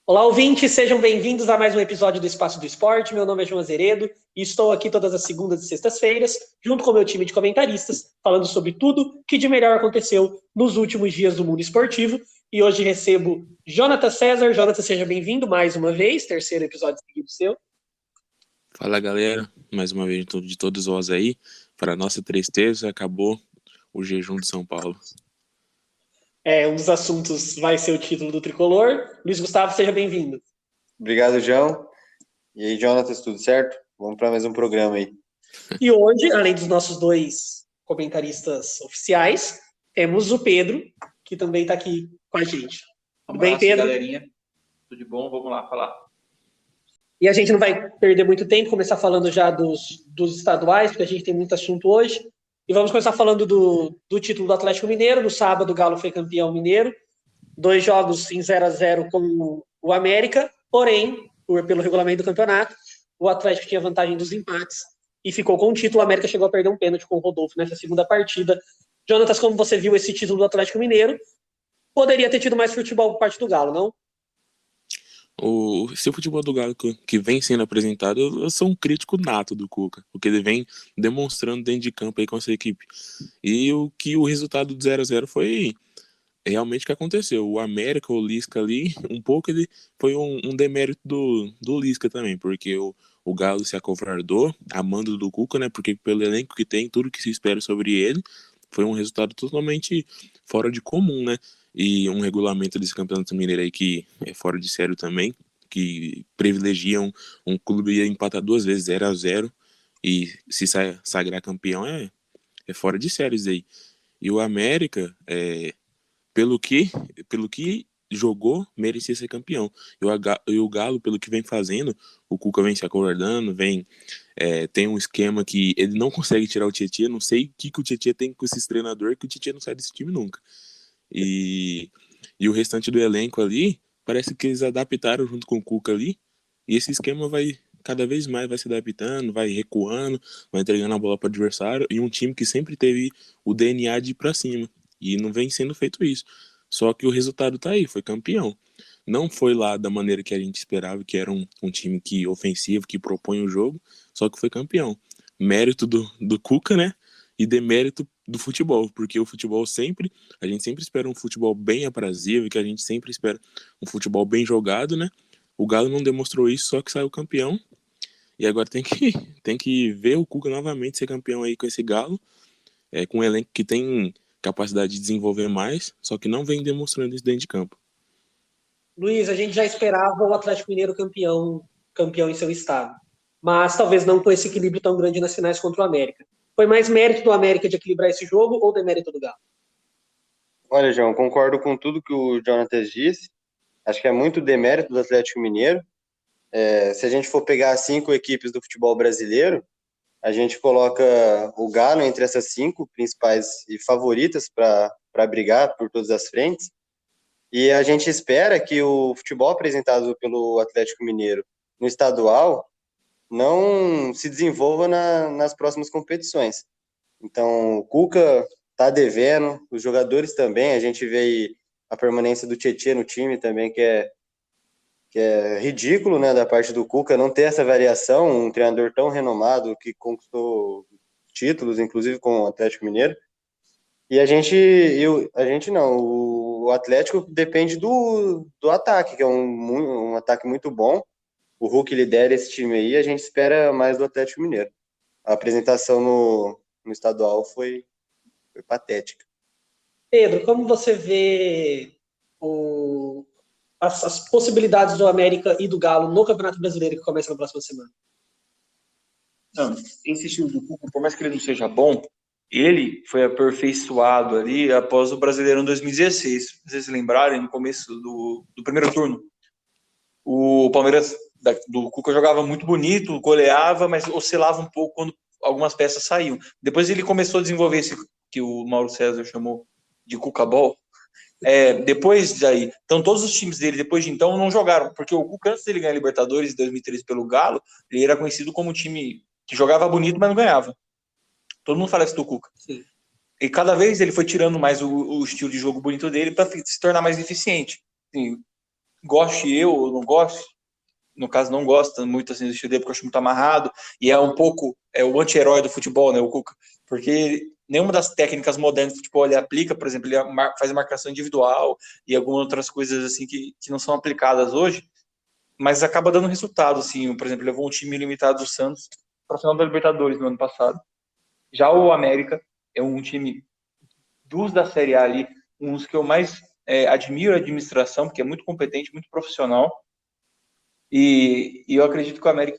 Olá, ouvintes, sejam bem-vindos a mais um episódio do Espaço do Esporte. Meu nome é João Azeredo e estou aqui todas as segundas e sextas-feiras, junto com o meu time de comentaristas, falando sobre tudo que de melhor aconteceu nos últimos dias do mundo esportivo. E hoje recebo Jonathan César. Jonathan, seja bem-vindo mais uma vez, terceiro episódio seguido seu. Fala, galera, mais uma vez de todos nós aí. Para nossa tristeza, acabou o jejum de São Paulo. Um dos assuntos vai ser o título do Tricolor. Luiz Gustavo, seja bem-vindo. Obrigado, João. E aí, Jonathan, tudo certo? Vamos para mais um programa aí. E hoje, além dos nossos dois comentaristas oficiais, temos o Pedro, que também está aqui com a gente. Tudo bem, Pedro? Galerinha, tudo bom? Vamos lá falar. E a gente não vai perder muito tempo, começar falando já dos estaduais, porque a gente tem muito assunto hoje. E vamos começar falando do título do Atlético Mineiro. No sábado, o Galo foi campeão mineiro. 2 jogos em 0-0 com o América. Porém, pelo regulamento do campeonato, o Atlético tinha vantagem dos empates e ficou com o título. O América chegou a perder um pênalti com o Rodolfo nessa segunda partida. Jonatas, como você viu esse título do Atlético Mineiro, poderia ter tido mais futebol por parte do Galo, não? Se o futebol do Galo que vem sendo apresentado, eu sou um crítico nato do Cuca, o que ele vem demonstrando dentro de campo aí com essa equipe. E o resultado do 0-0 foi realmente o que aconteceu. O América, o Lisca ali, um pouco ele foi um demérito do Lisca também, porque o Galo se acovardou, a mando do Cuca, né? Porque pelo elenco que tem, tudo que se espera sobre ele, foi um resultado totalmente fora de comum, né? E um regulamento desse campeonato mineiro aí que é fora de sério também, que privilegia um clube a empatar 2 vezes 0-0 e se sagrar campeão é fora de sério isso aí. E o América, pelo que jogou, merecia ser campeão. E o Galo, pelo que vem fazendo, o Cuca vem se acordando, tem um esquema que ele não consegue tirar o Tietchan. Não sei o que o Tietchan tem com esses treinadores, que o Tietchan não sai desse time nunca. E o restante do elenco ali, parece que eles adaptaram junto com o Cuca ali, e esse esquema vai cada vez mais vai se adaptando, vai recuando, vai entregando a bola para o adversário, e um time que sempre teve o DNA de ir para cima, e não vem sendo feito isso. Só que o resultado tá aí, foi campeão. Não foi lá da maneira que a gente esperava, que era um time que ofensivo, que propõe o jogo, só que foi campeão. Mérito do Cuca, né? E demérito do futebol, porque o futebol a gente sempre espera um futebol bem aprazível, que a gente sempre espera um futebol bem jogado, né? O Galo não demonstrou isso, só que saiu campeão. E agora tem que ver o Cuca novamente ser campeão aí com esse Galo, com um elenco que tem capacidade de desenvolver mais, só que não vem demonstrando isso dentro de campo. Luiz, a gente já esperava o Atlético Mineiro campeão em seu estado, mas talvez não com esse equilíbrio tão grande nas finais contra o América. Foi mais mérito do América de equilibrar esse jogo ou demérito do Galo? Olha, João, concordo com tudo que o Jonathan disse. Acho que é muito demérito do Atlético Mineiro. Se a gente for pegar as 5 equipes do futebol brasileiro, a gente coloca o Galo entre essas 5 principais e favoritas para brigar por todas as frentes. E a gente espera que o futebol apresentado pelo Atlético Mineiro no estadual não se desenvolva nas próximas competições. Então, o Cuca tá devendo, os jogadores também, a gente vê a permanência do Tietchan no time também, que é ridículo, né, da parte do Cuca, não ter essa variação, um treinador tão renomado que conquistou títulos, inclusive com o Atlético Mineiro. E a gente não, o Atlético depende do ataque, que é um ataque muito bom. O Hulk lidera esse time aí, a gente espera mais do Atlético Mineiro. A apresentação no estadual foi patética. Pedro, como você vê as possibilidades do América e do Galo no Campeonato Brasileiro que começa na próxima semana? Não, esse estilo do Cuca, por mais que ele não seja bom, ele foi aperfeiçoado ali após o Brasileirão 2016. Se vocês se lembrarem, no começo do primeiro turno, o Palmeiras do Cuca jogava muito bonito, goleava, mas oscilava um pouco quando algumas peças saíam. Depois ele começou a desenvolver esse que o Mauro César chamou de Cuca-Ball. Depois daí, então todos os times dele depois de então não jogaram, porque o Cuca, antes dele ganhar a Libertadores em 2013 pelo Galo, ele era conhecido como um time que jogava bonito, mas não ganhava. Todo mundo fala isso do Cuca. Sim. E cada vez ele foi tirando mais o estilo de jogo bonito dele para se tornar mais eficiente. Assim, goste eu ou não goste, no caso não gosta muito assim do estilo dele, porque eu acho muito amarrado, e é um pouco o anti-herói do futebol, né, o Cuca, porque nenhuma das técnicas modernas do futebol ele aplica, por exemplo, ele faz a marcação individual e algumas outras coisas assim que não são aplicadas hoje, mas acaba dando resultado, assim, por exemplo, levou um time limitado do Santos para a final da Libertadores no ano passado. Já o América é um time dos da Série A ali, uns que eu mais admiro a administração, porque é muito competente, muito profissional, e eu acredito que o América,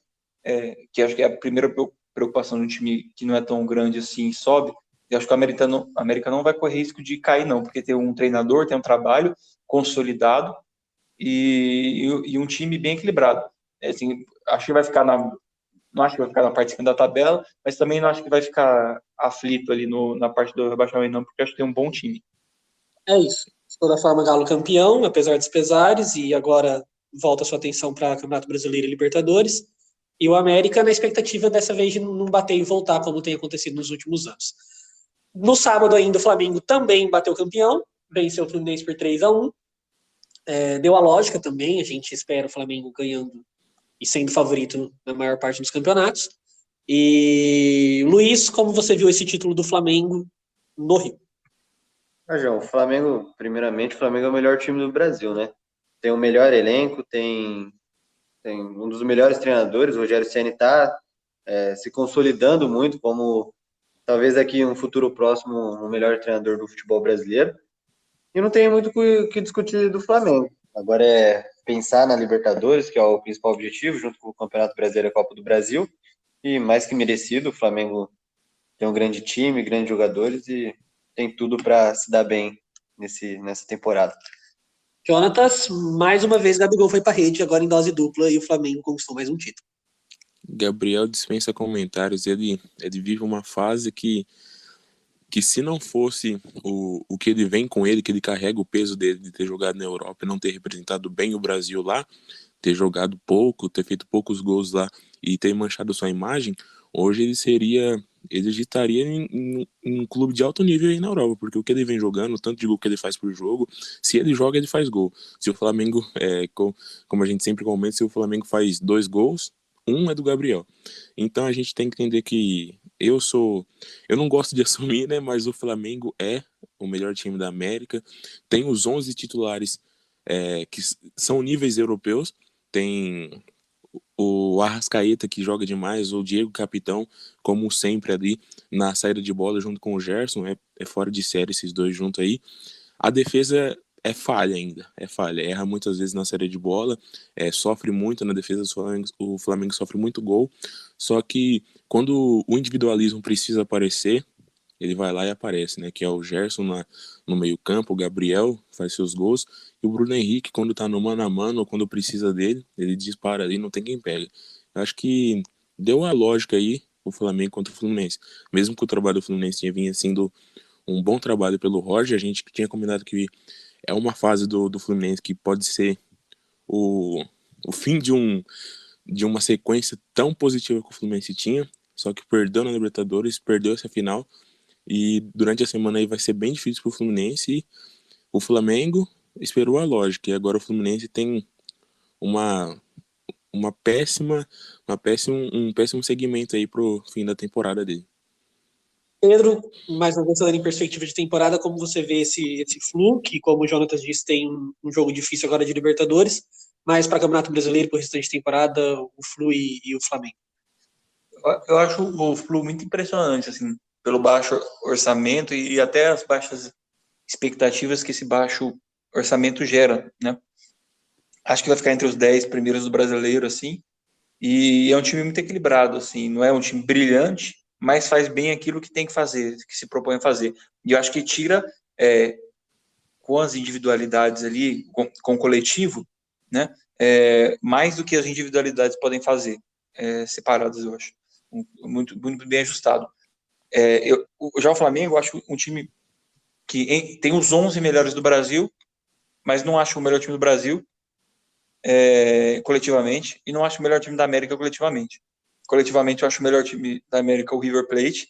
que acho que é a primeira preocupação de um time que não é tão grande assim, sobe, eu acho que o América não vai correr risco de cair não, porque tem um treinador, tem um trabalho consolidado, e um time bem equilibrado. Assim, acho que vai ficar não acho que vai ficar na parte de cima da tabela, mas também não acho que vai ficar aflito ali na parte do rebaixamento, não, porque acho que tem um bom time. É isso. De toda forma, Galo campeão, apesar dos pesares, e agora volta sua atenção para Campeonato Brasileiro e Libertadores. E o América na expectativa dessa vez de não bater e voltar, como tem acontecido nos últimos anos. No sábado ainda, o Flamengo também bateu campeão, venceu o Fluminense por 3-1. Deu a lógica também, a gente espera o Flamengo ganhando e sendo favorito na maior parte dos campeonatos. E, Luiz, como você viu esse título do Flamengo no Rio? João, primeiramente, o Flamengo é o melhor time do Brasil, né? Tem o melhor elenco, tem um dos melhores treinadores, o Rogério Ceni está se consolidando muito como talvez aqui um futuro próximo o melhor treinador do futebol brasileiro. E não tem muito o que discutir do Flamengo. Agora é pensar na Libertadores, que é o principal objetivo, junto com o Campeonato Brasileiro e a Copa do Brasil. E mais que merecido, o Flamengo tem um grande time, grandes jogadores e tem tudo para se dar bem nessa temporada. Jonatas, mais uma vez, Gabigol foi para a rede, agora em dose dupla, e o Flamengo conquistou mais um título. Gabriel dispensa comentários, ele vive uma fase que se não fosse o que ele vem com ele, que ele carrega o peso dele de ter jogado na Europa e não ter representado bem o Brasil lá, ter jogado pouco, ter feito poucos gols lá e ter manchado sua imagem, hoje ele estaria em um clube de alto nível aí na Europa, porque o que ele vem jogando, o tanto de gol que ele faz por jogo, se ele joga, ele faz gol. Se o Flamengo, como a gente sempre comenta, se o Flamengo faz 2 gols, um é do Gabriel. Então a gente tem que entender que eu não gosto de assumir, né, mas o Flamengo é o melhor time da América, tem os 11 titulares que são níveis europeus, tem o Arrascaeta, que joga demais, o Diego Capitão, como sempre ali na saída de bola junto com o Gerson, é fora de série esses dois juntos aí. A defesa é falha ainda, erra muitas vezes na saída de bola, sofre muito na defesa, o Flamengo sofre muito gol, só que quando o individualismo precisa aparecer, ele vai lá e aparece, né? Que é o Gerson no meio-campo, o Gabriel faz seus gols, e o Bruno Henrique, quando tá no mano a mano, ou quando precisa dele, ele dispara ali, não tem quem pega. Eu acho que deu a lógica aí o Flamengo contra o Fluminense. Mesmo que o trabalho do Fluminense tinha vindo sendo um bom trabalho pelo Roger, a gente tinha combinado que é uma fase do Fluminense que pode ser o fim de uma sequência tão positiva que o Fluminense tinha, só que perdeu na Libertadores, perdeu essa final, e durante a semana aí vai ser bem difícil pro Fluminense, e o Flamengo esperou a lógica, e agora o Fluminense tem um péssimo segmento aí pro fim da temporada dele. Pedro, mais uma vez falando em perspectiva de temporada, como você vê esse Flu, que como o Jonatas disse, tem um jogo difícil agora de Libertadores, mas para Campeonato Brasileiro, para o restante de temporada, o Flu e o Flamengo? Eu acho o Flu muito impressionante, assim, pelo baixo orçamento e até as baixas expectativas que esse baixo orçamento gera, né? Acho que vai ficar entre os 10 primeiros do brasileiro, assim, e é um time muito equilibrado, assim, não é um time brilhante, mas faz bem aquilo que tem que fazer, que se propõe a fazer. E eu acho que tira, com as individualidades ali, com o coletivo, né, mais do que as individualidades podem fazer, separadas, eu acho. Muito, muito bem ajustado. Já o Flamengo, eu acho um time que tem os 11 melhores do Brasil, mas não acho o melhor time do Brasil coletivamente, e não acho o melhor time da América coletivamente. Coletivamente, eu acho o melhor time da América o River Plate,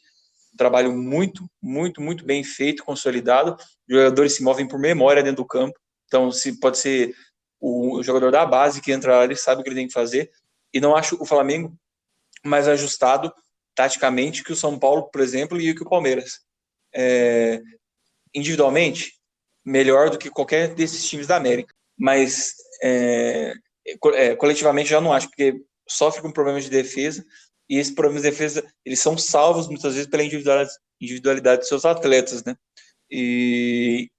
um trabalho muito, muito, muito bem feito, consolidado, os jogadores se movem por memória dentro do campo, então pode ser o jogador da base que entra lá, ele sabe o que ele tem que fazer, e não acho o Flamengo mais ajustado taticamente que o São Paulo, por exemplo, e que o Palmeiras. Individualmente, melhor do que qualquer desses times da América, mas coletivamente já não acho, porque sofre com problemas de defesa, e esses problemas de defesa, eles são salvos muitas vezes pela individualidade dos seus atletas, né? E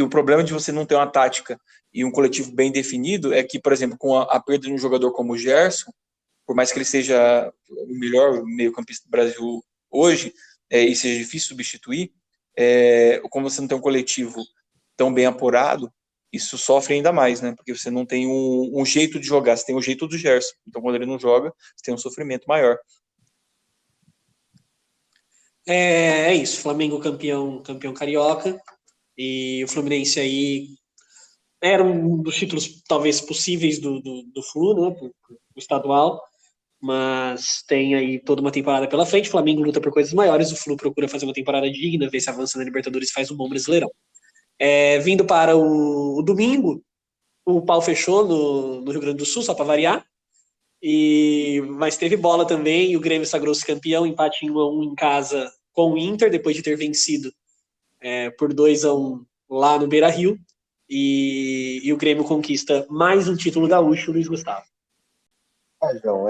o problema de você não ter uma tática e um coletivo bem definido é que, por exemplo, com a perda de um jogador como o Gerson, por mais que ele seja o melhor meio-campista do Brasil hoje, e seja difícil substituir, como você não tem um coletivo tão bem apurado, isso sofre ainda mais, né? Porque você não tem um jeito de jogar, você tem o jeito do Gerson. Então, quando ele não joga, você tem um sofrimento maior. É isso, Flamengo campeão carioca, e o Fluminense aí era um dos títulos talvez possíveis do Flu, né, pro estadual, mas tem aí toda uma temporada pela frente. O Flamengo luta por coisas maiores, o Flu procura fazer uma temporada digna, ver se avança na Libertadores e faz um bom Brasileirão. Vindo para o domingo, o pau fechou no Rio Grande do Sul, só para variar, mas teve bola também, e o Grêmio sagrou-se campeão, empate em 1-1 em casa com o Inter, depois de ter vencido por 2-1 lá no Beira-Rio, e o Grêmio conquista mais um título gaúcho, Luiz Gustavo. João,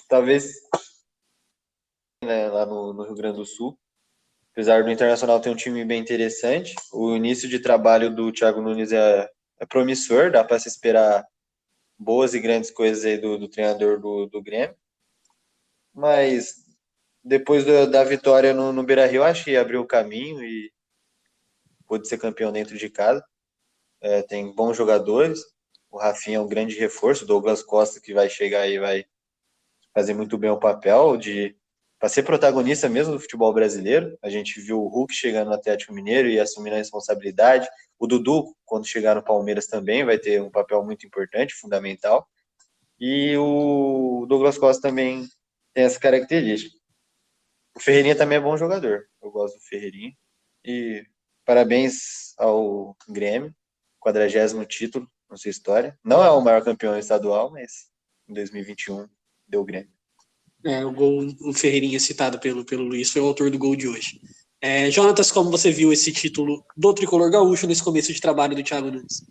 talvez lá no Rio Grande do Sul, apesar do Internacional ter um time bem interessante, o início de trabalho do Thiago Nunes é promissor, dá para se esperar boas e grandes coisas aí do treinador do Grêmio, mas depois da vitória no Beira-Rio, acho que abriu o caminho e pôde ser campeão dentro de casa. Tem bons jogadores, o Rafinha é um grande reforço, o Douglas Costa que vai chegar e vai fazer muito bem o papel para ser protagonista mesmo do futebol brasileiro. A gente viu o Hulk chegando no Atlético Mineiro e assumindo a responsabilidade. O Dudu, quando chegar no Palmeiras, também vai ter um papel muito importante, fundamental. E o Douglas Costa também tem essa característica. O Ferreirinha também é bom jogador. Eu gosto do Ferreirinha. E parabéns ao Grêmio, 40º título na sua história. Não é o maior campeão estadual, mas em 2021 deu o Grêmio. O Ferreirinha citado pelo Luiz foi o autor do gol de hoje. Jonatas, como você viu esse título do Tricolor Gaúcho nesse começo de trabalho do Thiago Nunes?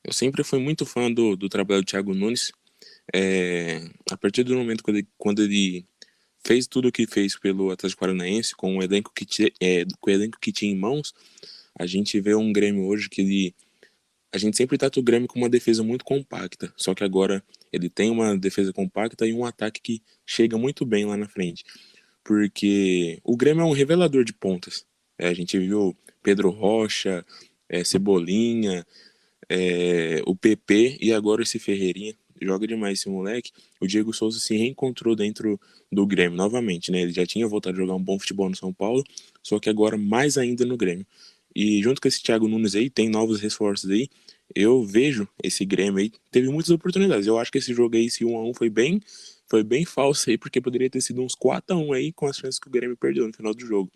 Eu sempre fui muito fã do trabalho do Thiago Nunes. A partir do momento quando ele fez tudo o que fez pelo Atlético Paranaense, com o elenco que tinha em mãos, a gente vê um Grêmio hoje que a gente sempre trata o Grêmio com uma defesa muito compacta, só que agora ele tem uma defesa compacta e um ataque que chega muito bem lá na frente, porque o Grêmio é um revelador de pontas. A gente viu Pedro Rocha, Cebolinha, o PP e agora esse Ferreirinha. Joga demais esse moleque. O Diego Souza se reencontrou dentro do Grêmio novamente, né? Ele já tinha voltado a jogar um bom futebol no São Paulo, só que agora mais ainda no Grêmio. E junto com esse Thiago Nunes aí, tem novos reforços aí. Eu vejo esse Grêmio aí, teve muitas oportunidades. Eu acho que esse jogo aí, esse 1-1 foi bem falso aí, porque poderia ter sido uns 4-1 aí com as chances que o Grêmio perdeu no final do jogo.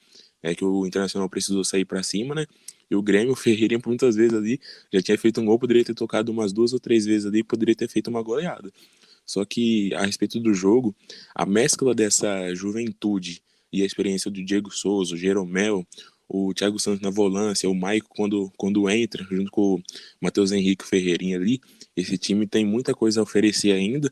Que o Internacional precisou sair pra cima, né? E o Grêmio, o Ferreirinha, por muitas vezes ali, já tinha feito um gol, poderia ter tocado umas 2 ou 3 vezes ali, poderia ter feito uma goleada. Só que, a respeito do jogo, a mescla dessa juventude e a experiência do Diego Souza, o Jeromel, o Thiago Santos na volância, o Maicon quando entra, junto com o Matheus Henrique e o Ferreirinha ali, esse time tem muita coisa a oferecer ainda.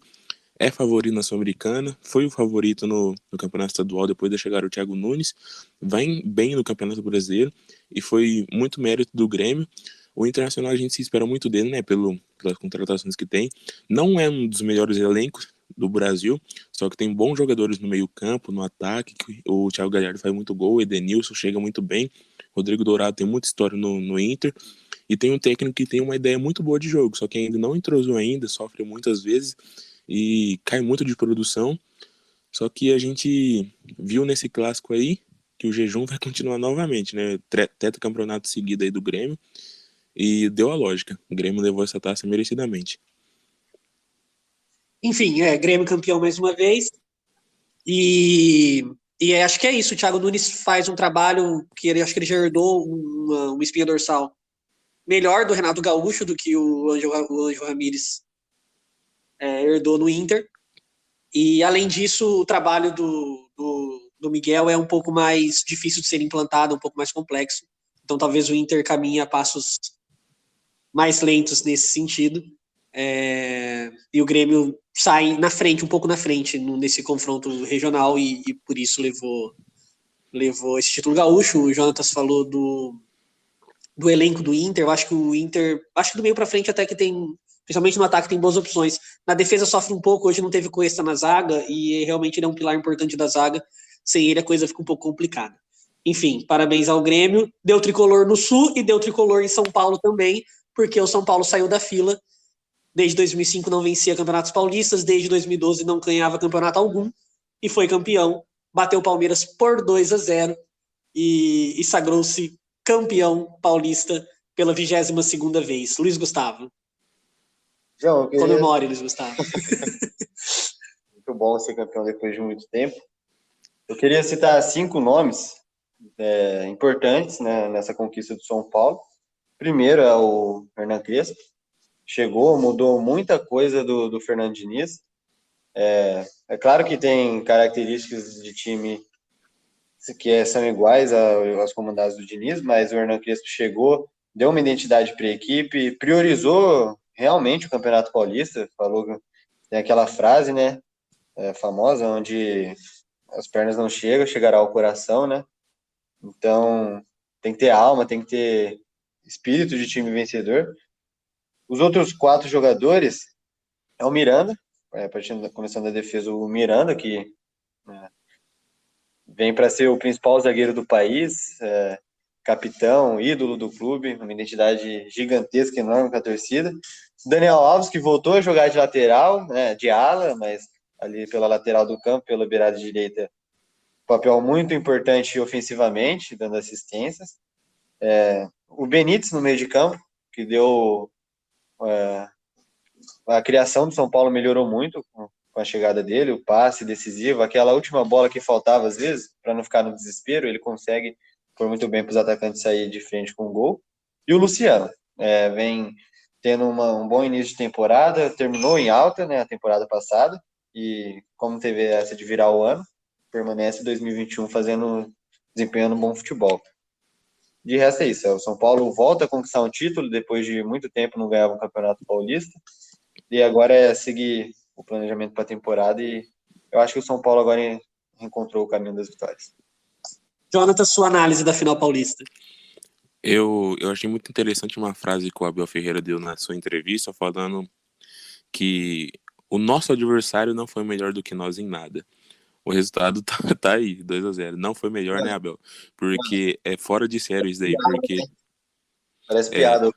É favorito na Sul-Americana, foi o favorito no Campeonato Estadual depois da chegada do Thiago Nunes, vai bem no Campeonato Brasileiro e foi muito mérito do Grêmio. O Internacional a gente se espera muito dele, né, pelas contratações que tem. Não é um dos melhores elencos do Brasil, só que tem bons jogadores no meio-campo, no ataque. O Thiago Galhardo faz muito gol, o Edenilson chega muito bem, Rodrigo Dourado tem muita história no Inter. E tem um técnico que tem uma ideia muito boa de jogo, só que ainda não entrosou ainda, sofre muitas vezes e cai muito de produção. Só que a gente viu nesse clássico aí que o jejum vai continuar novamente, né? Tetracampeonato seguido aí do Grêmio. E deu a lógica. O Grêmio levou essa taça merecidamente. Enfim, Grêmio campeão mais uma vez. E acho que é isso. O Thiago Nunes faz um trabalho que acho que ele já herdou uma espinha dorsal melhor do Renato Gaúcho do que o Ângelo Ramírez herdou no Inter. E, além disso, o trabalho do Miguel é um pouco mais difícil de ser implantado, um pouco mais complexo. Então, talvez o Inter caminhe a passos mais lentos nesse sentido. E o Grêmio sai na frente, um pouco na frente, nesse confronto regional, e por isso levou esse título gaúcho. O Jonatas falou do elenco do Inter. Eu acho que o Inter, acho que do meio para frente até que tem, principalmente no ataque, tem boas opções. Na defesa sofre um pouco, hoje não teve Cuesta na zaga, e realmente ele é um pilar importante da zaga. Sem ele a coisa fica um pouco complicada. Enfim, parabéns ao Grêmio. Deu tricolor no Sul e deu tricolor em São Paulo também, porque o São Paulo saiu da fila. Desde 2005 não vencia campeonatos paulistas, desde 2012 não ganhava campeonato algum, e foi campeão. Bateu o Palmeiras por 2-0 e sagrou-se campeão paulista pela 22ª vez. Luiz Gustavo. João, Comemore, Luiz Gustavo. Muito bom ser campeão depois de muito tempo. Eu queria citar 5 nomes importantes, né, nessa conquista do São Paulo. Primeiro é o Hernan Crespo. Chegou, mudou muita coisa do Fernando Diniz. É claro que tem características de time que são iguais às comandadas do Diniz, mas o Hernan Crespo chegou, deu uma identidade para a equipe, priorizou realmente o Campeonato Paulista. Falou, tem aquela frase, né, famosa, onde as pernas não chegam, chegará ao coração, né? Então, tem que ter alma, tem que ter espírito de time vencedor. Os outros 4 jogadores é o Miranda, começando a defesa, o Miranda, que vem para ser o principal zagueiro do país, capitão, ídolo do clube, uma identidade gigantesca, enorme com a torcida. Daniel Alves, que voltou a jogar de lateral, né, de ala, mas ali pela lateral do campo, pela beirada direita, papel muito importante ofensivamente, dando assistências. O Benítez no meio de campo, que deu... a criação do São Paulo melhorou muito com a chegada dele, o passe decisivo, aquela última bola que faltava às vezes, para não ficar no desespero, ele consegue pôr muito bem para os atacantes sair de frente com o gol. E o Luciano, vem tendo um bom início de temporada, terminou em alta, né, a temporada passada, e como teve essa de virar o ano, permanece em 2021 desempenhando um bom futebol. De resto é isso, o São Paulo volta a conquistar um título, depois de muito tempo não ganhava um campeonato paulista, e agora é seguir o planejamento para a temporada, e eu acho que o São Paulo agora encontrou o caminho das vitórias. Jonathan, sua análise da final paulista. Eu achei muito interessante uma frase que o Abel Ferreira deu na sua entrevista, falando que o nosso adversário não foi melhor do que nós em nada. O resultado tá aí, 2-0. Não foi melhor, né, Abel? Porque é fora de sério isso daí, porque... Parece piada.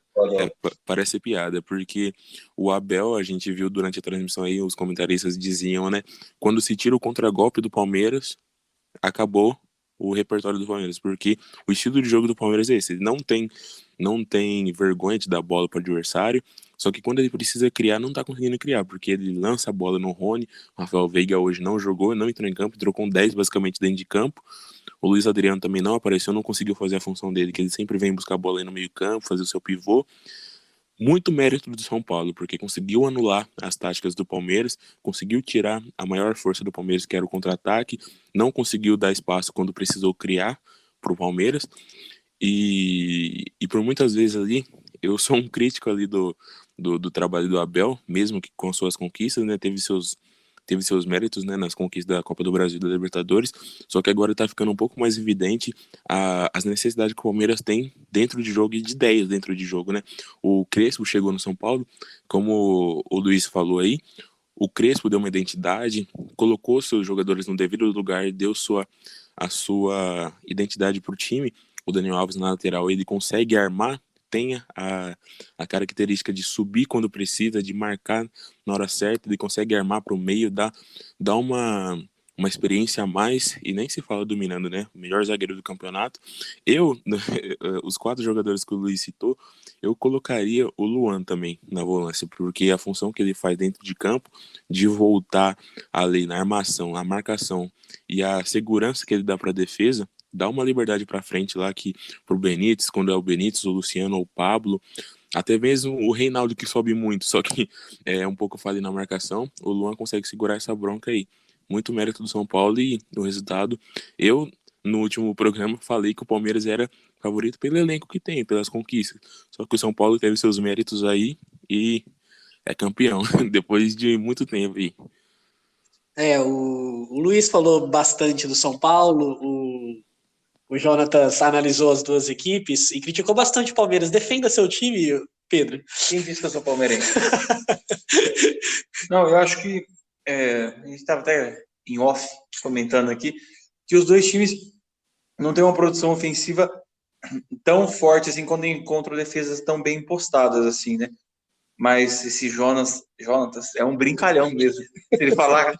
Parece piada, porque o Abel, a gente viu durante a transmissão aí, os comentaristas diziam, né, quando se tira o contragolpe do Palmeiras, acabou o repertório do Palmeiras, porque o estilo de jogo do Palmeiras é esse, ele não tem vergonha de dar bola para o adversário, só que quando ele precisa criar, não tá conseguindo criar, porque ele lança a bola no Rony. O Rafael Veiga hoje não jogou, não entrou em campo, entrou com 10 basicamente dentro de campo. O Luiz Adriano também não apareceu, não conseguiu fazer a função dele, que ele sempre vem buscar a bola aí no meio campo, fazer o seu pivô. Muito mérito do São Paulo, porque conseguiu anular as táticas do Palmeiras, conseguiu tirar a maior força do Palmeiras, que era o contra-ataque, não conseguiu dar espaço quando precisou criar para o Palmeiras, e por muitas vezes ali, eu sou um crítico ali do trabalho do Abel, mesmo que com suas conquistas, né, teve seus méritos, né, nas conquistas da Copa do Brasil e da Libertadores, só que agora está ficando um pouco mais evidente as necessidades que o Palmeiras tem dentro de jogo e de ideias dentro de jogo, né? O Crespo chegou no São Paulo, como o Luiz falou aí, o Crespo deu uma identidade, colocou seus jogadores no devido lugar, deu a sua identidade para o time. O Daniel Alves na lateral, ele consegue armar, tem a característica de subir quando precisa, de marcar na hora certa, ele consegue armar para o meio, dá uma experiência a mais, e nem se fala do Miranda, né? O melhor zagueiro do campeonato. Os 4 jogadores que o Luiz citou, eu colocaria o Luan também na volância, porque a função que ele faz dentro de campo, de voltar ali na armação, a marcação e a segurança que ele dá para a defesa, dá uma liberdade pra frente lá que pro Benítez, quando é o Benítez, o Luciano ou o Pablo, até mesmo o Reinaldo que sobe muito, só que é um pouco falha na marcação, o Luan consegue segurar essa bronca aí. Muito mérito do São Paulo e o resultado. Eu, no último programa, falei que o Palmeiras era favorito pelo elenco que tem, pelas conquistas. Só que o São Paulo teve seus méritos aí e é campeão, depois de muito tempo aí. O Luiz falou bastante do São Paulo, o Jonatas analisou as duas equipes e criticou bastante o Palmeiras. Defenda seu time, Pedro. Quem disse que eu sou palmeirense? Não, eu acho que a gente estava até em off comentando aqui que os dois times não têm uma produção ofensiva tão forte assim quando encontram defesas tão bem postadas assim, né? Mas esse Jonatas é um brincalhão mesmo. Se ele falar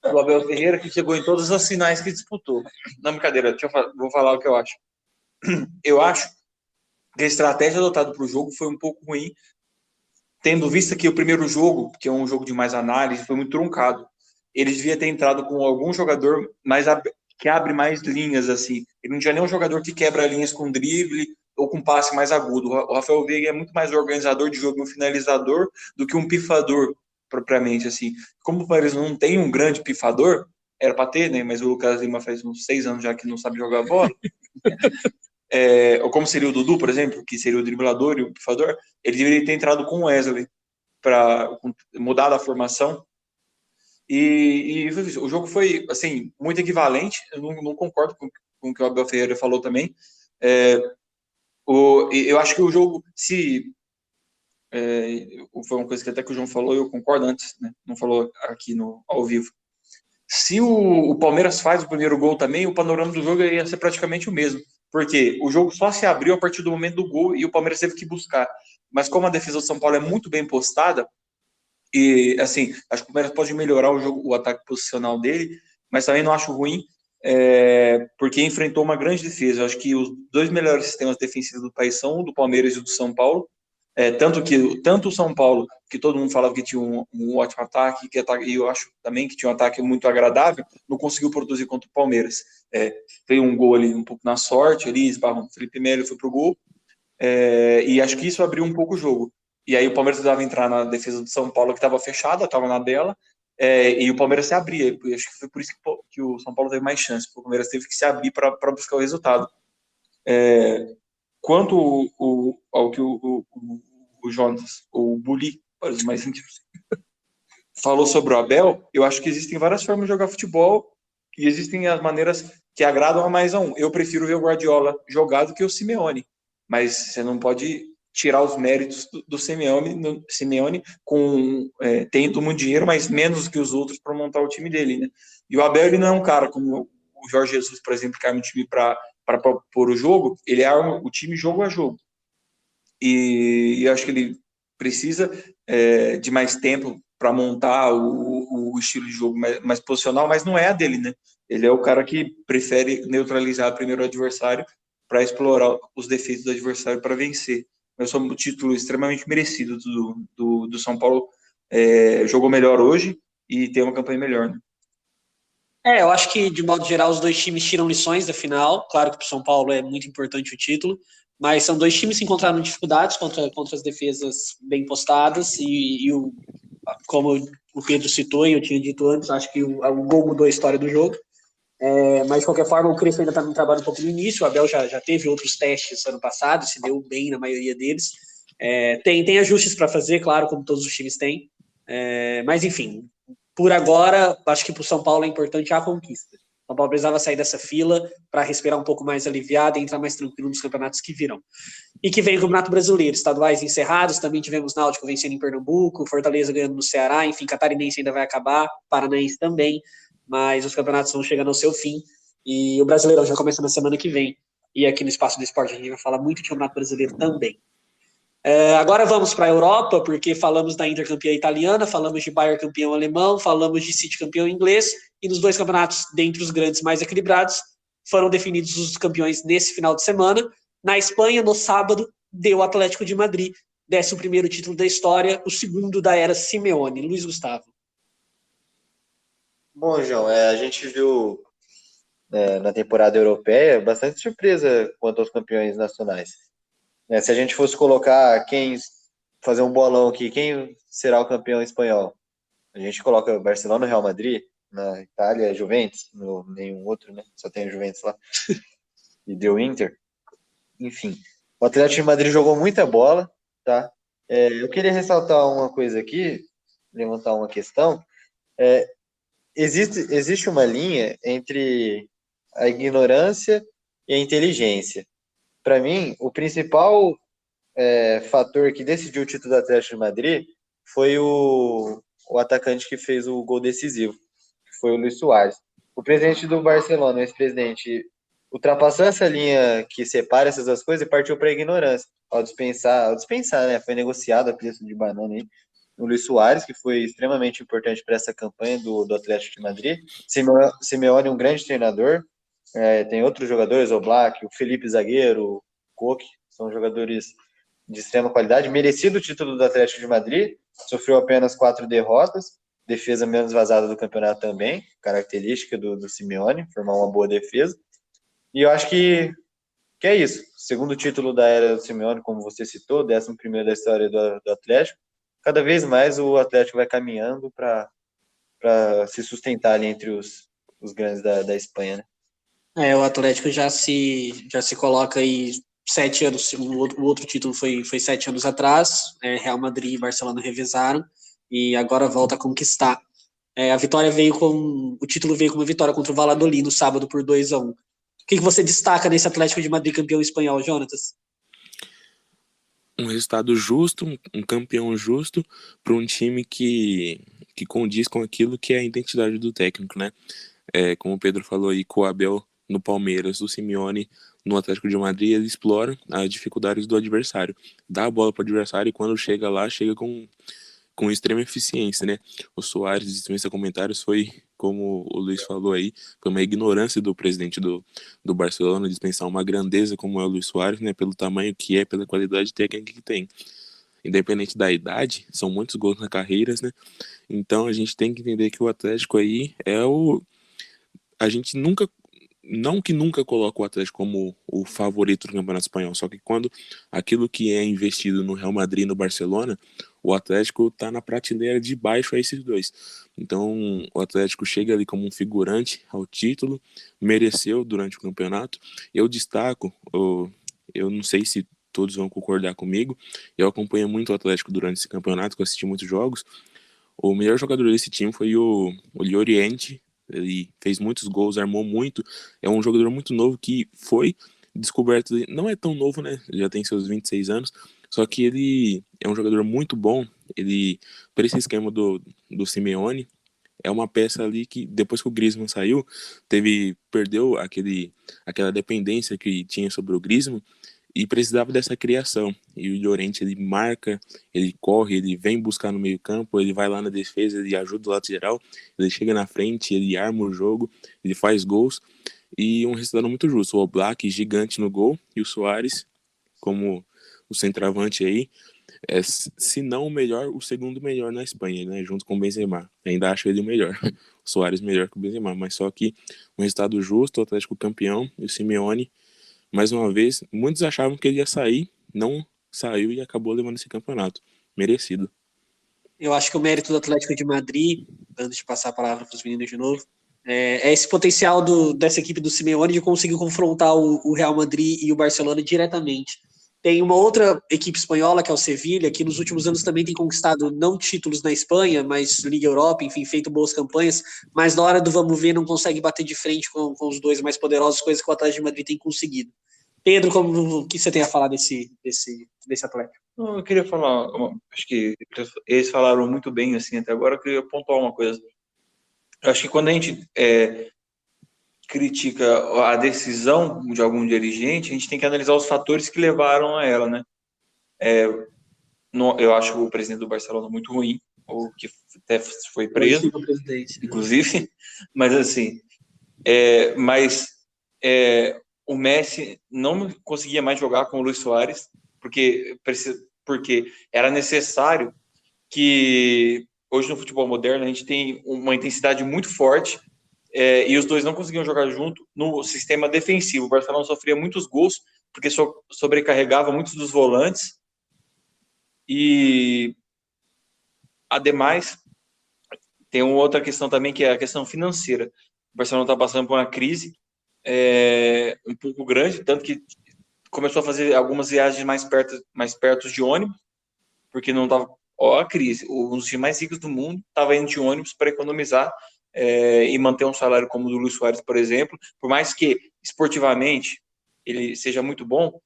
do Abel Ferreira, que chegou em todas as finais que disputou. Não, brincadeira, vou falar o que eu acho. Eu acho que a estratégia adotada para o jogo foi um pouco ruim, tendo visto que o primeiro jogo, que é um jogo de mais análise, foi muito truncado. Ele devia ter entrado com algum jogador que abre mais linhas, assim. Ele não tinha nenhum jogador que quebra linhas com drible ou com passe mais agudo. O Rafael Veiga é muito mais organizador de jogo, um finalizador, do que um pifador, propriamente, assim. Como o Palmeiras não tem um grande pifador, era para ter, né? Mas o Lucas Lima faz uns 6 anos já que não sabe jogar bola. Ou como seria o Dudu, por exemplo, que seria o driblador e o pifador, ele deveria ter entrado com o Wesley para mudar a formação. E o jogo foi, assim, muito equivalente. Eu não concordo com o que o Abel Ferreira falou também. Eu acho que o jogo, foi uma coisa que até que o João falou, eu concordo antes, né? Não falou aqui ao vivo. Se o Palmeiras faz o primeiro gol também, o panorama do jogo ia ser praticamente o mesmo. Porque o jogo só se abriu a partir do momento do gol e o Palmeiras teve que buscar. Mas como a defesa do São Paulo é muito bem postada, e assim, acho que o Palmeiras pode melhorar o ataque posicional dele, mas também não acho ruim, porque enfrentou uma grande defesa. Eu acho que os dois melhores sistemas defensivos do país são o do Palmeiras e o do São Paulo. Tanto o São Paulo, que todo mundo falava que tinha um ótimo ataque, e eu acho também que tinha um ataque muito agradável, não conseguiu produzir contra o Palmeiras. Veio um gol ali um pouco na sorte, ali esbarrou o Felipe Melo, foi pro gol, e acho que isso abriu um pouco o jogo. E aí o Palmeiras precisava entrar na defesa do São Paulo, que estava fechada, estava na dela, e o Palmeiras se abria. Acho que foi por isso que o São Paulo teve mais chance, porque o Palmeiras teve que se abrir para buscar o resultado. Quanto ao que o Jonas, o Bully, para os mais íntimos, falou sobre o Abel, eu acho que existem várias formas de jogar futebol e existem as maneiras que agradam a mais a um. Eu prefiro ver o Guardiola jogar do que o Simeone, mas você não pode tirar os méritos do Simeone tendo muito dinheiro, mas menos que os outros para montar o time dele, né? E o Abel, ele não é um cara como o Jorge Jesus, por exemplo, que arma um time para pôr o jogo, ele arma o time jogo a jogo. E eu acho que ele precisa de mais tempo para montar o estilo de jogo mais posicional, mas não é a dele, né? Ele é o cara que prefere neutralizar primeiro o adversário para explorar os defeitos do adversário para vencer. Mas foi um título extremamente merecido do São Paulo. Jogou melhor hoje e tem uma campanha melhor, né? Eu acho que, de modo geral, os dois times tiram lições da final. Claro que para o São Paulo é muito importante o título, mas são dois times que encontraram dificuldades contra as defesas bem postadas como o Pedro citou e eu tinha dito antes, acho que o gol mudou a história do jogo. Mas, de qualquer forma, o Crespo ainda está no trabalho um pouco no início. O Abel já teve outros testes ano passado, se deu bem na maioria deles. Tem ajustes para fazer, claro, como todos os times têm. Mas, enfim, por agora, acho que para o São Paulo é importante a conquista. O São Paulo precisava sair dessa fila para respirar um pouco mais aliviado e entrar mais tranquilo nos campeonatos que virão. E que vem o Campeonato Brasileiro, estaduais encerrados, também tivemos Náutico vencendo em Pernambuco, Fortaleza ganhando no Ceará, enfim, Catarinense ainda vai acabar, Paranaense também, mas os campeonatos vão chegando ao seu fim, e o Brasileirão já começa na semana que vem, e aqui no Espaço do Esporte a gente vai falar muito de Campeonato Brasileiro também. Agora vamos para a Europa, porque falamos da Inter campeã italiana, falamos de Bayern campeão alemão, falamos de City campeão inglês, e nos dois campeonatos, dentre os grandes mais equilibrados, foram definidos os campeões nesse final de semana. Na Espanha, no sábado, deu o Atlético de Madrid, 11º título da história, o segundo da era Simeone. Luiz Gustavo. Bom, João, a gente viu na temporada europeia, bastante surpresa quanto aos campeões nacionais. Se a gente fosse colocar fazer um bolão aqui, quem será o campeão espanhol? A gente coloca o Barcelona, o Real Madrid, na Itália, Juventus, nenhum outro, né? Só tem o Juventus lá. E deu Inter. Enfim, o Atlético de Madrid jogou muita bola, tá? Eu queria ressaltar uma coisa aqui, levantar uma questão. Existe uma linha entre a ignorância e a inteligência. Para mim, o principal fator que decidiu o título do Atlético de Madrid foi o atacante que fez o gol decisivo, que foi o Luis Suárez. O presidente do Barcelona, o ex-presidente, ultrapassou essa linha que separa essas duas coisas e partiu para a ignorância. Ao dispensar, né? Foi negociado a preço de banana aí o Luis Suárez, que foi extremamente importante para essa campanha do Atlético de Madrid. Simeone, um grande treinador. Tem outros jogadores, o Black, o Felipe Zagueiro, o Coque, são jogadores de extrema qualidade. Merecido o título do Atlético de Madrid, sofreu apenas 4 derrotas, defesa menos vazada do campeonato também, característica do Simeone, formar uma boa defesa. E eu acho que é isso. Segundo título da era do Simeone, como você citou, 11º da história do Atlético. Cada vez mais o Atlético vai caminhando para se sustentar ali entre os grandes da Espanha, né? O Atlético já se coloca aí 7 anos, o outro título foi 7 anos atrás, Real Madrid e Barcelona revezaram, e agora volta a conquistar. O título veio com uma vitória contra o Valladolid no sábado por 2-1. O que você destaca nesse Atlético de Madrid campeão espanhol, Jonatas? Um resultado justo, um campeão justo para um time que condiz com aquilo que é a identidade do técnico, né? Como o Pedro falou aí, com o Abel no Palmeiras, o Simeone no Atlético de Madrid, ele explora as dificuldades do adversário, dá a bola para o adversário e quando chega lá, chega com extrema eficiência, né? O Suárez, dispensa comentários, foi, como o Luiz falou aí, foi uma ignorância do presidente do Barcelona dispensar uma grandeza como é o Luis Suárez, né? Pelo tamanho que é, pela qualidade técnica que tem. Independente da idade, são muitos gols na carreira, né? Então a gente tem que entender que o Atlético aí a gente nunca coloca o Atlético como o favorito do Campeonato Espanhol, só que quando aquilo que é investido no Real Madrid e no Barcelona, o Atlético está na prateleira de baixo a esses dois. Então o Atlético chega ali como um figurante ao título, mereceu durante o campeonato. Eu destaco, eu não sei se todos vão concordar comigo, eu acompanho muito o Atlético durante esse campeonato, que eu assisti muitos jogos. O melhor jogador desse time foi o Llorente. Ele fez muitos gols, armou muito. É um jogador muito novo que foi descoberto. Não é tão novo, né? Já tem seus 26 anos. Só que ele é um jogador muito bom. Ele, para esse esquema do Simeone, é uma peça ali que, depois que o Griezmann saiu, perdeu aquela dependência que tinha sobre o Griezmann e precisava dessa criação. E o Llorente, ele marca, ele corre, ele vem buscar no meio campo, ele vai lá na defesa, ele ajuda o lateral, ele chega na frente, ele arma o jogo, ele faz gols, e um resultado muito justo. O Oblak, gigante no gol, e o Suárez, como o centroavante aí, se não o melhor, o segundo melhor na Espanha, né, junto com o Benzema. Ainda acho ele o melhor, o Suárez melhor que o Benzema, mas só que um resultado justo, o Atlético campeão, e o Simeone, mais uma vez, muitos achavam que ele ia sair, não saiu e acabou levando esse campeonato. Merecido. Eu acho que o mérito do Atlético de Madrid, antes de passar a palavra para os meninos de novo, é esse potencial dessa equipe do Simeone de conseguir confrontar o Real Madrid e o Barcelona diretamente. Tem uma outra equipe espanhola, que é o Sevilla, que nos últimos anos também tem conquistado não títulos na Espanha, mas Liga Europa, enfim, feito boas campanhas, mas na hora do vamos ver não consegue bater de frente com os dois mais poderosos, coisas que o Atlético de Madrid tem conseguido. Pedro, o que você tem a falar desse Atlético? Eu queria falar, acho que eles falaram muito bem assim até agora, eu queria pontuar uma coisa. Eu acho que quando a gente critica a decisão de algum dirigente, a gente tem que analisar os fatores que levaram a ela, né? Eu acho o presidente do Barcelona muito ruim, ou que até foi preso, inclusive, mas assim, o Messi não conseguia mais jogar com o Luis Suárez, porque era necessário que, hoje no futebol moderno, a gente tem uma intensidade muito forte e os dois não conseguiam jogar junto no sistema defensivo. O Barcelona sofria muitos gols, porque sobrecarregava muitos dos volantes, e ademais, tem uma outra questão também, que é a questão financeira. O Barcelona está passando por uma crise um pouco grande, tanto que começou a fazer algumas viagens mais perto de ônibus, porque não estava... Ó, a crise. Um dos times mais ricos do mundo estava indo de ônibus para economizar e manter um salário como o do Luis Suárez, por exemplo. Por mais que, esportivamente, ele seja muito bom,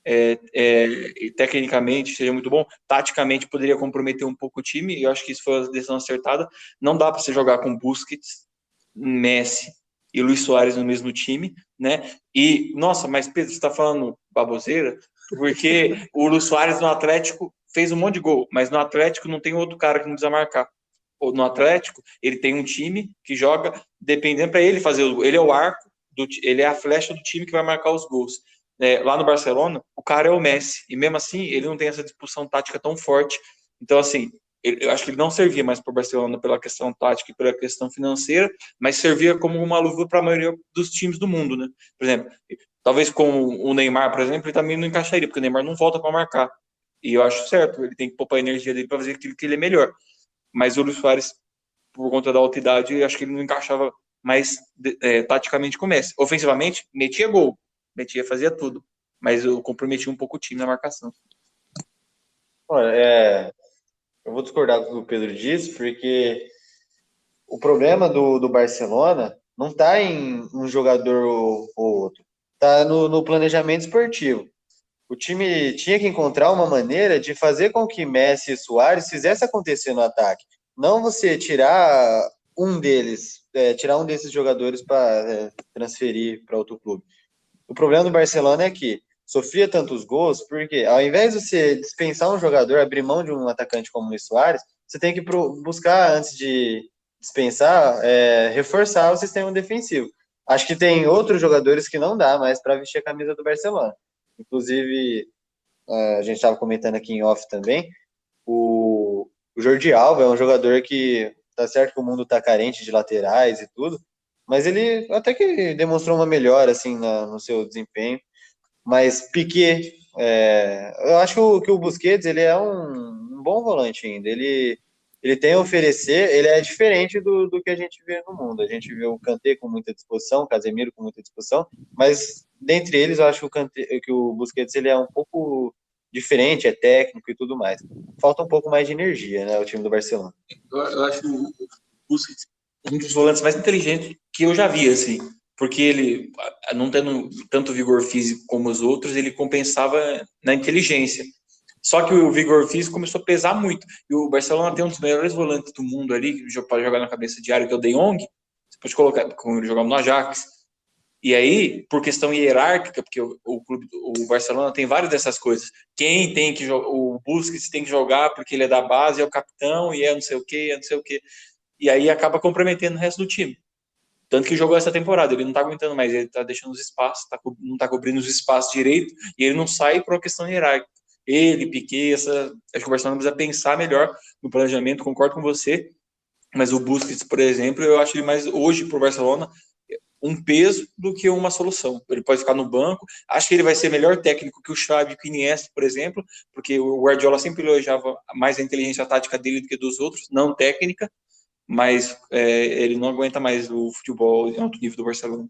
e tecnicamente seja muito bom, taticamente poderia comprometer um pouco o time, e eu acho que isso foi a decisão acertada. Não dá para você jogar com Busquets, Messi e Luis Suárez no mesmo time, né? E, nossa, mas Pedro, você está falando baboseira? Porque o Luis Suárez no Atlético fez um monte de gol, mas no Atlético não tem outro cara que não precisa marcar. Ou no Atlético, ele tem um time que joga dependendo para ele fazer o gol. Ele é o arco, ele é a flecha do time que vai marcar os gols. Lá no Barcelona, o cara é o Messi, e mesmo assim ele não tem essa disposição tática tão forte. Então, assim, eu acho que ele não servia mais para o Barcelona pela questão tática e pela questão financeira, mas servia como uma luva para a maioria dos times do mundo, né? Por exemplo, talvez com o Neymar, por exemplo, ele também não encaixaria, porque o Neymar não volta para marcar. E eu acho certo, ele tem que poupar a energia dele para fazer aquilo que ele é melhor. Mas o Luis Suárez, por conta da alta idade, eu acho que ele não encaixava mais taticamente com o Messi. Ofensivamente, metia gol, fazia tudo, mas eu comprometia um pouco o time na marcação. Olha, eu vou discordar do que o Pedro disse, porque o problema do Barcelona não está em um jogador ou outro, está no planejamento esportivo. O time tinha que encontrar uma maneira de fazer com que Messi e Suárez fizesse acontecer no ataque. Não você tirar um deles, tirar um desses jogadores para transferir para outro clube. O problema do Barcelona é que sofria tantos gols, porque ao invés de você dispensar um jogador, abrir mão de um atacante como o Luis Suárez, você tem que buscar, antes de dispensar, reforçar o sistema defensivo. Acho que tem outros jogadores que não dá mais para vestir a camisa do Barcelona. Inclusive, a gente estava comentando aqui em off também, o Jordi Alba é um jogador que, tá certo que o mundo tá carente de laterais e tudo, mas ele até que demonstrou uma melhora assim no seu desempenho. Mas Piqué, eu acho que o Busquets ele é um bom volante ainda. Ele tem a oferecer, ele é diferente do que a gente vê no mundo. A gente vê o Kanté com muita disposição, o Casemiro com muita disposição, mas dentre eles eu acho que o Busquets ele é um pouco diferente, é técnico e tudo mais. Falta um pouco mais de energia, né, o time do Barcelona. Eu acho o Busquets um dos volantes mais inteligentes que eu já vi, assim, porque ele, não tendo tanto vigor físico como os outros, ele compensava na inteligência. Só que o vigor físico começou a pesar muito. E o Barcelona tem um dos melhores volantes do mundo ali, que pode jogar na cabeça de área, que é o De Jong. Você pode colocar, como ele jogava no Ajax. E aí, por questão hierárquica, porque o Barcelona tem várias dessas coisas. Quem tem que jogar, o Busquets tem que jogar porque ele é da base, é o capitão, e é não sei o quê, é não sei o quê. E aí acaba comprometendo o resto do time. Tanto que jogou essa temporada, ele não tá aguentando mais, ele tá deixando os espaços, não tá cobrindo os espaços direito, e ele não sai por uma questão hierárquica. Ele, Piqué, acho que o Barcelona precisa pensar melhor no planejamento, concordo com você, mas o Busquets, por exemplo, eu acho ele mais, hoje, pro Barcelona, um peso do que uma solução. Ele pode ficar no banco, acho que ele vai ser melhor técnico que o Xavi e o Iniesta, por exemplo, porque o Guardiola sempre elogiava mais a inteligência tática dele do que dos outros, não técnica, mas ele não aguenta mais o futebol em alto nível do Barcelona.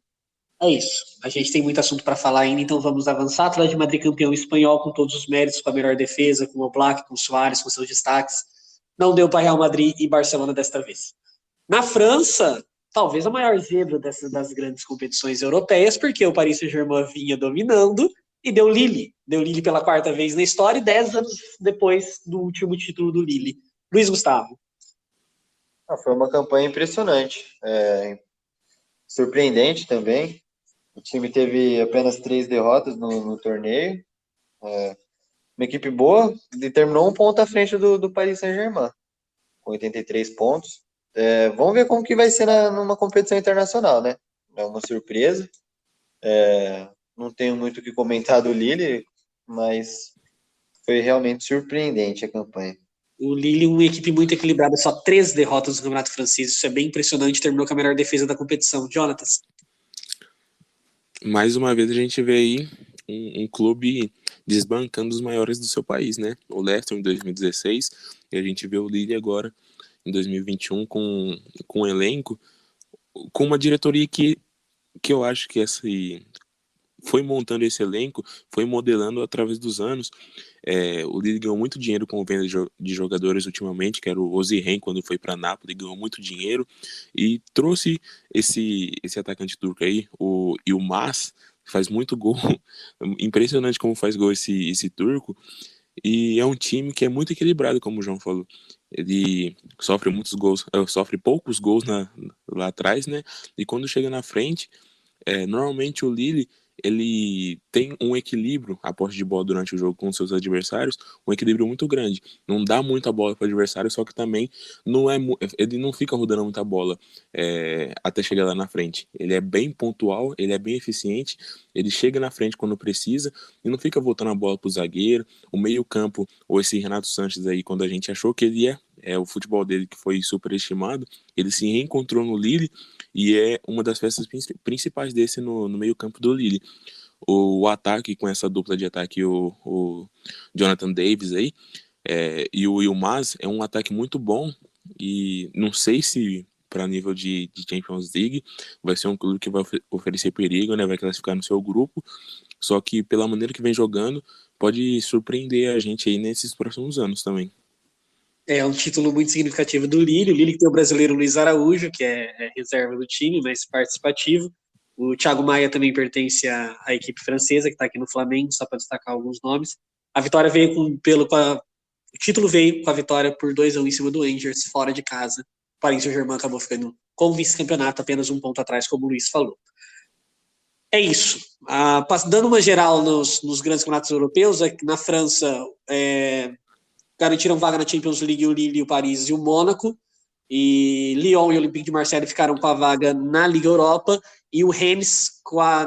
É isso. A gente tem muito assunto para falar ainda, então vamos avançar. Atlético de Madrid campeão espanhol com todos os méritos, com a melhor defesa, com o Oblak, com o Suárez, com seus destaques. Não deu para Real Madrid e Barcelona desta vez. Na França, talvez a maior zebra das grandes competições europeias, porque o Paris Saint-Germain vinha dominando e deu Lille. Deu Lille pela quarta vez na história e 10 anos depois do último título do Lille. Luiz Gustavo. Foi uma campanha impressionante, surpreendente também. O time teve apenas 3 derrotas no torneio. Uma equipe boa e terminou um ponto à frente do Paris Saint-Germain, com 83 pontos. Vamos ver como que vai ser numa competição internacional, né? É uma surpresa. Não tenho muito o que comentar do Lille, mas foi realmente surpreendente a campanha. O Lille, uma equipe muito equilibrada, só 3 derrotas no Campeonato Francês. Isso é bem impressionante, terminou com a melhor defesa da competição. Jonatas? Mais uma vez a gente vê aí um clube desbancando os maiores do seu país, né? O Leicester em 2016, e a gente vê o Lille agora em 2021 com um elenco, com uma diretoria que eu acho que foi montando esse elenco, foi modelando através dos anos. O Lille ganhou muito dinheiro com venda de jogadores ultimamente, que era o Osimhen quando foi para Nápoles, ganhou muito dinheiro e trouxe esse atacante turco aí, o Yılmaz, que faz muito gol, impressionante como faz gol esse turco, e é um time que é muito equilibrado, como o João falou. Ele sofre muitos gols, sofre poucos gols lá atrás, né? E quando chega na frente, normalmente o Lille ele tem um equilíbrio, a posse de bola durante o jogo com seus adversários, um equilíbrio muito grande. Não dá muita bola para o adversário, só que também ele não fica rodando muita bola até chegar lá na frente. Ele é bem pontual, ele é bem eficiente, ele chega na frente quando precisa e não fica voltando a bola para o zagueiro. O meio-campo, ou esse Renato Sanches aí, quando a gente achou que ele o futebol dele que foi superestimado, ele se reencontrou no Lille e é uma das peças principais desse no meio-campo do Lille. O ataque, com essa dupla de ataque, o Jonathan Davis aí, e o Yılmaz, é um ataque muito bom, e não sei se para nível de Champions League vai ser um clube que vai oferecer perigo, né, vai classificar no seu grupo, só que pela maneira que vem jogando, pode surpreender a gente aí nesses próximos anos também. É um título muito significativo do Lille. O Lille que tem o brasileiro Luiz Araújo, que é reserva do time, mas participativo. O Thiago Maia também pertence à equipe francesa, que está aqui no Flamengo, só para destacar alguns nomes. A vitória veio o título veio com a vitória por 2-1 em cima do Angers, fora de casa. O Paris Saint-Germain acabou ficando com o vice-campeonato, apenas um ponto atrás, como o Luiz falou. É isso. Dando uma geral nos grandes campeonatos europeus, na França, garantiram vaga na Champions League o Lille, o Paris e o Mônaco, e Lyon e Olympique de Marseille ficaram com a vaga na Liga Europa, e o Rennes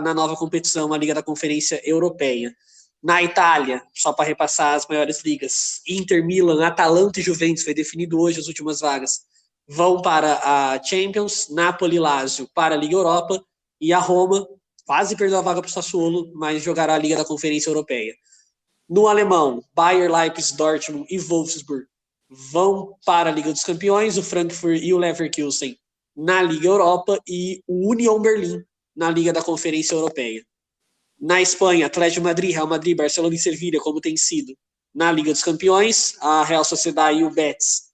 na nova competição, a Liga da Conferência Europeia. Na Itália, só para repassar as maiores ligas, Inter, Milan, Atalanta e Juventus, foi definido hoje as últimas vagas, vão para a Champions, Napoli e Lazio para a Liga Europa, e a Roma quase perdeu a vaga para o Sassuolo, mas jogará a Liga da Conferência Europeia. No alemão, Bayer, Leipzig, Dortmund e Wolfsburg vão para a Liga dos Campeões, o Frankfurt e o Leverkusen na Liga Europa e o Union Berlim na Liga da Conferência Europeia. Na Espanha, Atlético de Madrid, Real Madrid, Barcelona e Sevilha, como tem sido, na Liga dos Campeões, a Real Sociedade e o Betis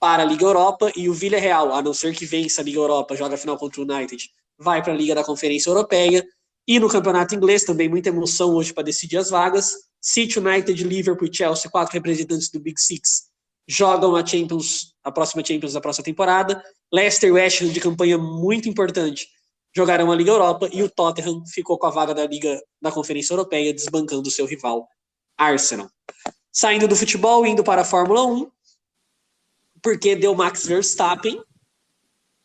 para a Liga Europa e o Villarreal, a não ser que vença a Liga Europa, joga a final contra o United, vai para a Liga da Conferência Europeia. E no campeonato inglês, também muita emoção hoje para decidir as vagas. City, United, Liverpool e Chelsea, 4 representantes do Big Six, jogam a próxima Champions da próxima temporada. Leicester e West Ham, de campanha muito importante, jogarão a Liga Europa, e o Tottenham ficou com a vaga da Liga da Conferência Europeia, desbancando o seu rival Arsenal. Saindo do futebol, indo para a Fórmula 1, porque deu Max Verstappen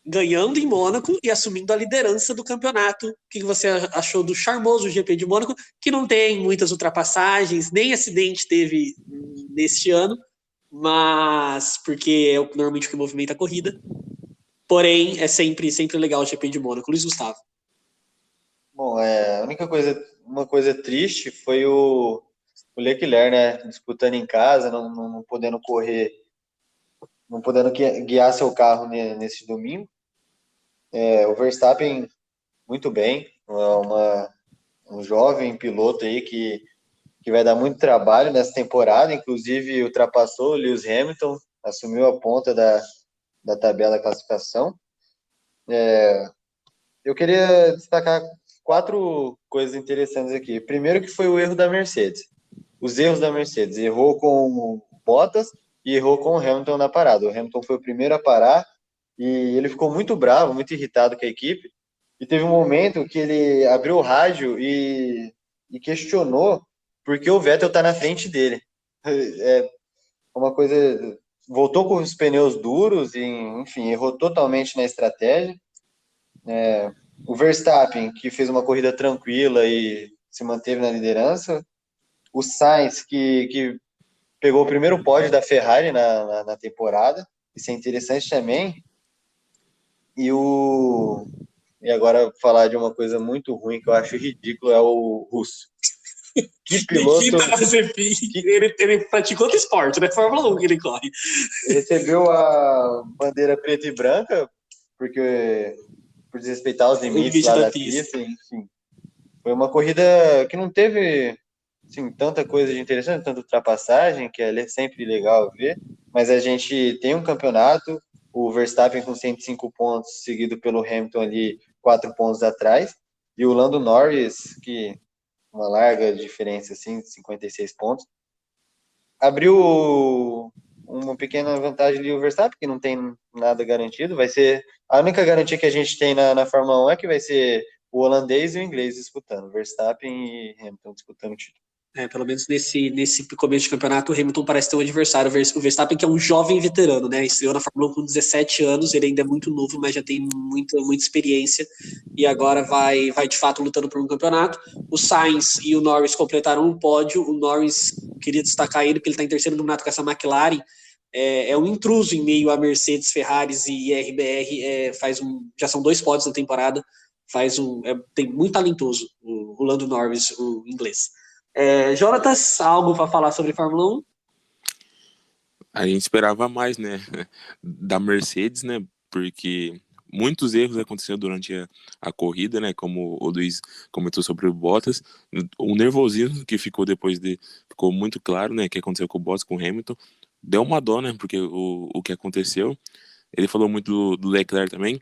ganhando em Mônaco e assumindo a liderança do campeonato. O que você achou do charmoso GP de Mônaco, que não tem muitas ultrapassagens, nem acidente teve neste ano, mas porque é normalmente o que movimenta a corrida. Porém, é sempre legal o GP de Mônaco. Luiz Gustavo. Bom, a única coisa triste foi o Leclerc, né, disputando em casa, não podendo correr, não podendo guiar seu carro nesse domingo. O Verstappen, muito bem, um jovem piloto aí que vai dar muito trabalho nessa temporada, inclusive ultrapassou o Lewis Hamilton, assumiu a ponta da tabela da classificação. Eu queria destacar 4 coisas interessantes aqui. Primeiro, que foi o erro da Mercedes. Os erros da Mercedes. Errou com o Bottas e errou com o Hamilton na parada. O Hamilton foi o primeiro a parar e ele ficou muito bravo, muito irritado com a equipe. E teve um momento que ele abriu o rádio e questionou por que o Vettel está na frente dele. Uma coisa... Voltou com os pneus duros e, enfim, errou totalmente na estratégia. O Verstappen, que fez uma corrida tranquila e se manteve na liderança. O Sainz, que pegou o primeiro pódio da Ferrari na temporada, isso é interessante também. E agora falar de uma coisa muito ruim que eu acho ridículo é o Russo. Que piloto... Ele pratica outro esporte, né? Fórmula 1 que ele corre. Recebeu a bandeira preta e branca por desrespeitar os limites lá da pista, enfim. Foi uma corrida que não teve assim, tanta coisa de interessante, tanta ultrapassagem, que é sempre legal ver, mas a gente tem um campeonato, o Verstappen com 105 pontos, seguido pelo Hamilton ali 4 pontos atrás, e o Lando Norris, que uma larga diferença, assim, de 56 pontos, abriu uma pequena vantagem ali o Verstappen, que não tem nada garantido, vai ser a única garantia que a gente tem na Fórmula 1 é que vai ser o holandês e o inglês disputando, Verstappen e Hamilton disputando o título. Pelo menos nesse começo de campeonato, o Hamilton parece ter um adversário, o Verstappen, que é um jovem veterano, né? Estreou na Fórmula 1 com 17 anos, ele ainda é muito novo, mas já tem muita experiência, e agora vai de fato lutando por um campeonato. O Sainz e o Norris completaram um pódio, o Norris, queria destacar ele, porque ele está em terceiro no campeonato com essa McLaren, é um intruso em meio a Mercedes, Ferraris e RBR, já são 2 pódios na temporada, tem muito talentoso o Lando Norris, o inglês. Jonatas, algo para falar sobre Fórmula 1? A gente esperava mais, né, da Mercedes, né, porque muitos erros aconteceram durante a corrida, né, como o Luiz comentou sobre o Bottas, o nervosismo que ficou ficou muito claro, né, que aconteceu com o Bottas, com o Hamilton, deu uma dó, né, porque o que aconteceu, ele falou muito do Leclerc também,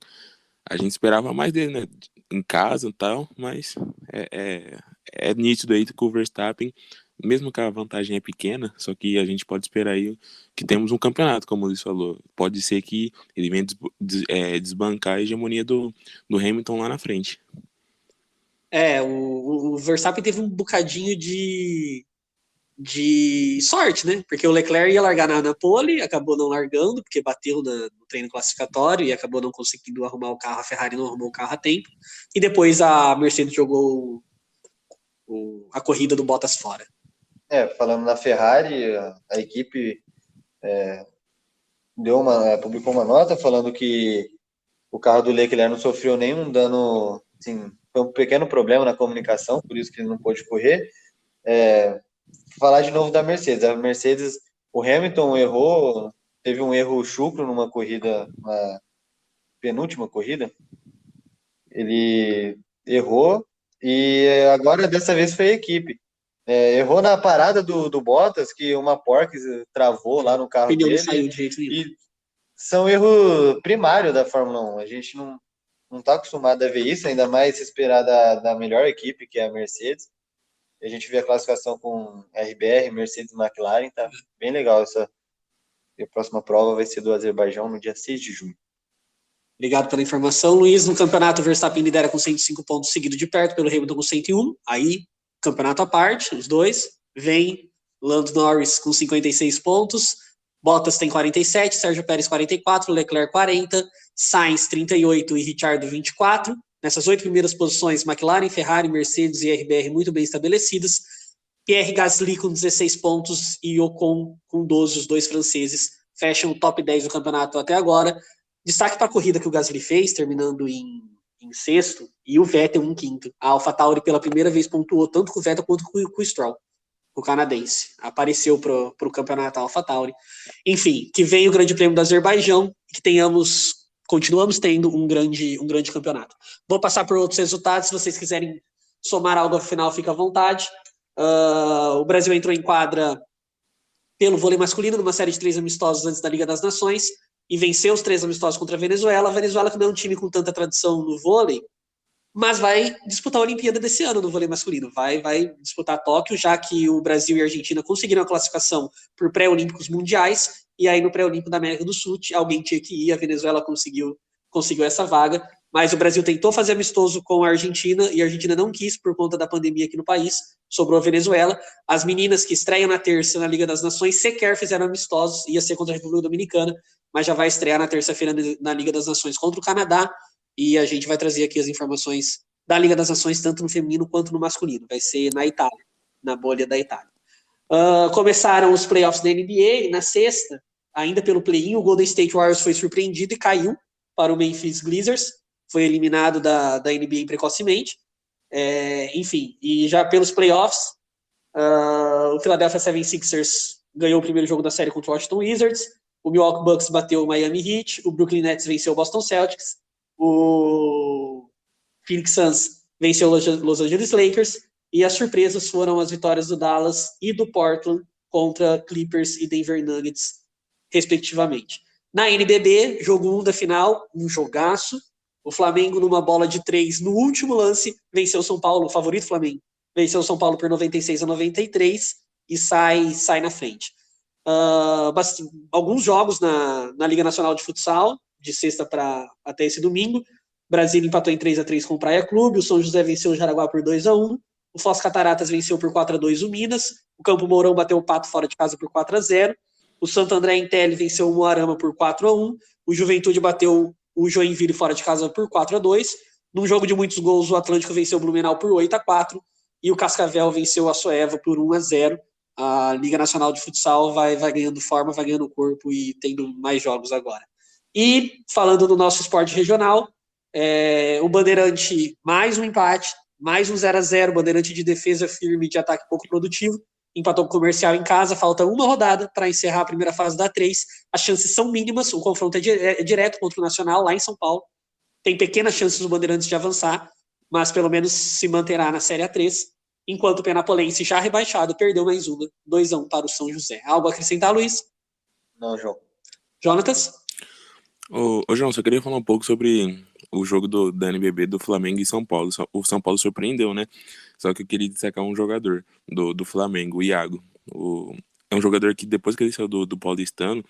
a gente esperava mais dele, né, em casa e tal, mas é nítido aí que o Verstappen, mesmo que a vantagem é pequena, só que a gente pode esperar aí que temos um campeonato, como o Luiz falou. Pode ser que ele venha desbancar a hegemonia do Hamilton lá na frente. O Verstappen teve um bocadinho de sorte, né? Porque o Leclerc ia largar na pole, acabou não largando, porque bateu no treino classificatório e acabou não conseguindo arrumar o carro, a Ferrari não arrumou o carro a tempo. E depois a Mercedes jogou a corrida do Bottas fora. Falando na Ferrari, a equipe publicou uma nota falando que o carro do Leclerc não sofreu nenhum dano, assim, foi um pequeno problema na comunicação, por isso que ele não pôde correr. Falar de novo da Mercedes. A Mercedes, o Hamilton errou, teve um erro chucro numa corrida, na penúltima corrida. Ele errou e agora dessa vez foi a equipe. Errou na parada do Bottas, que uma Porsche travou lá no carro dele. Não saiu de jeito nenhum. E são erros primários da Fórmula 1. A gente não está acostumado a ver isso, ainda mais se esperar da melhor equipe, que é a Mercedes. A gente vê a classificação com RBR, Mercedes e McLaren, tá bem legal essa. E a próxima prova vai ser do Azerbaijão no dia 6 de junho. Obrigado pela informação, Luiz. No campeonato, o Verstappen lidera com 105 pontos, seguido de perto pelo Hamilton com 101. Aí, campeonato à parte, os dois. Vem Lando Norris com 56 pontos, Bottas tem 47, Sérgio Pérez 44, Leclerc 40, Sainz 38 e Ricciardo 24. Nessas 8 primeiras posições, McLaren, Ferrari, Mercedes e RBR muito bem estabelecidas. Pierre Gasly com 16 pontos e Ocon com 12, os 2 franceses, fecham o top 10 do campeonato até agora. Destaque para a corrida que o Gasly fez, terminando em sexto, e o Vettel em quinto. A AlphaTauri pela primeira vez pontuou tanto com o Vettel quanto com o Stroll, o canadense. Apareceu para o campeonato AlphaTauri. Enfim, que vem o Grande Prêmio do Azerbaijão, que continuamos tendo um grande campeonato. Vou passar por outros resultados, se vocês quiserem somar algo ao final, fica à vontade. O Brasil entrou em quadra pelo vôlei masculino, numa série de 3 amistosos antes da Liga das Nações, e venceu os 3 amistosos contra a Venezuela. A Venezuela, que não é um time com tanta tradição no vôlei, mas vai disputar a Olimpíada desse ano no vôlei masculino. Vai disputar Tóquio, já que o Brasil e a Argentina conseguiram a classificação por pré-olímpicos mundiais, e aí no pré-olímpico da América do Sul, alguém tinha que ir, a Venezuela conseguiu essa vaga, mas o Brasil tentou fazer amistoso com a Argentina, e a Argentina não quis por conta da pandemia aqui no país, sobrou a Venezuela. As meninas que estreiam na terça na Liga das Nações sequer fizeram amistosos, ia ser contra a República Dominicana, mas já vai estrear na terça-feira na Liga das Nações contra o Canadá, e a gente vai trazer aqui as informações da Liga das Nações, tanto no feminino quanto no masculino. Vai ser na Itália, na bolha da Itália. Começaram os playoffs da NBA, e na sexta, ainda pelo play-in, o Golden State Warriors foi surpreendido e caiu para o Memphis Grizzlies, foi eliminado da NBA precocemente. Enfim, e já pelos playoffs, o Philadelphia 76ers ganhou o primeiro jogo da série contra o Washington Wizards, o Milwaukee Bucks bateu o Miami Heat, o Brooklyn Nets venceu o Boston Celtics, o Phoenix Suns venceu o Los Angeles Lakers, e as surpresas foram as vitórias do Dallas e do Portland contra Clippers e Denver Nuggets, respectivamente. Na NBB, jogo 1 da final, um jogaço. O Flamengo, numa bola de 3, no último lance, venceu o São Paulo, o favorito Flamengo, venceu o São Paulo por 96-93 e sai na frente. Alguns jogos na Liga Nacional de Futsal, de sexta até esse domingo. Brasília empatou em 3-3 com o Praia Clube, o São José venceu o Jaraguá por 2-1, o Foz Cataratas venceu por 4-2 o Minas, o Campo Mourão bateu o Pato fora de casa por 4-0, o Santo André Intelli venceu o Moarama por 4-1, o Juventude bateu o Joinville fora de casa por 4-2, num jogo de muitos gols o Atlântico venceu o Blumenau por 8-4, e o Cascavel venceu a Soeva por 1-0. A Liga Nacional de Futsal vai ganhando forma, vai ganhando corpo e tendo mais jogos agora. E falando do nosso esporte regional, o Bandeirante, mais um empate, mais um 0-0, Bandeirante de defesa firme, de ataque pouco produtivo, empatou com o Comercial em casa, falta uma rodada para encerrar a primeira fase da 3, as chances são mínimas, o confronto é direto contra o Nacional, lá em São Paulo, tem pequenas chances do Bandeirantes de avançar, mas pelo menos se manterá na Série A3, enquanto o Penapolense, já rebaixado, perdeu mais uma, 2-1 para o São José. Algo a acrescentar, Luiz? Não, João. Jonatas? Ô, João, só queria falar um pouco sobre o jogo da NBB do Flamengo e São Paulo. O São Paulo surpreendeu, né? Só que eu queria destacar um jogador do Flamengo, o Iago. É um jogador que depois que ele saiu do Paulistano,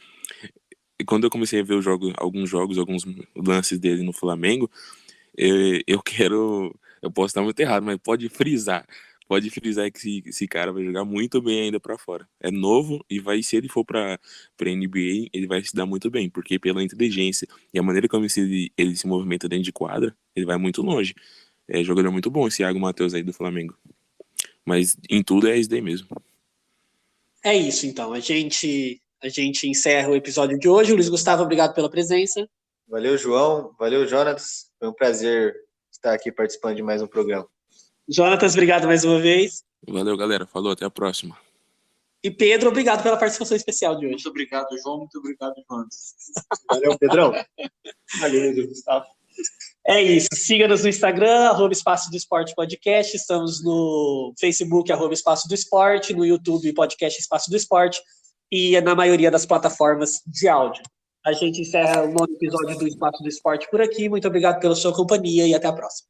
e quando eu comecei a ver alguns lances dele no Flamengo, eu posso estar muito errado, mas pode frisar que esse cara vai jogar muito bem ainda pra fora. É novo e se ele for pra NBA, ele vai se dar muito bem, porque pela inteligência e a maneira como ele se movimenta dentro de quadra, ele vai muito longe. É jogador muito bom esse Iago Matheus aí do Flamengo. Mas em tudo é isso daí mesmo. É isso, então. A gente encerra o episódio de hoje. Luiz Gustavo, obrigado pela presença. Valeu, João. Valeu, Jonatas. Foi um prazer estar aqui participando de mais um programa. Jonatas, obrigado mais uma vez. Valeu, galera. Falou, até a próxima. E Pedro, obrigado pela participação especial de hoje. Muito obrigado, João. Muito obrigado, Jonas. Valeu, Pedrão. Valeu, Gustavo. É isso. Siga-nos no Instagram, @Espaço do Esporte Podcast. Estamos no Facebook, @Espaço do Esporte, no YouTube, podcast Espaço do Esporte, e na maioria das plataformas de áudio. A gente encerra o novo episódio do Espaço do Esporte por aqui. Muito obrigado pela sua companhia e até a próxima.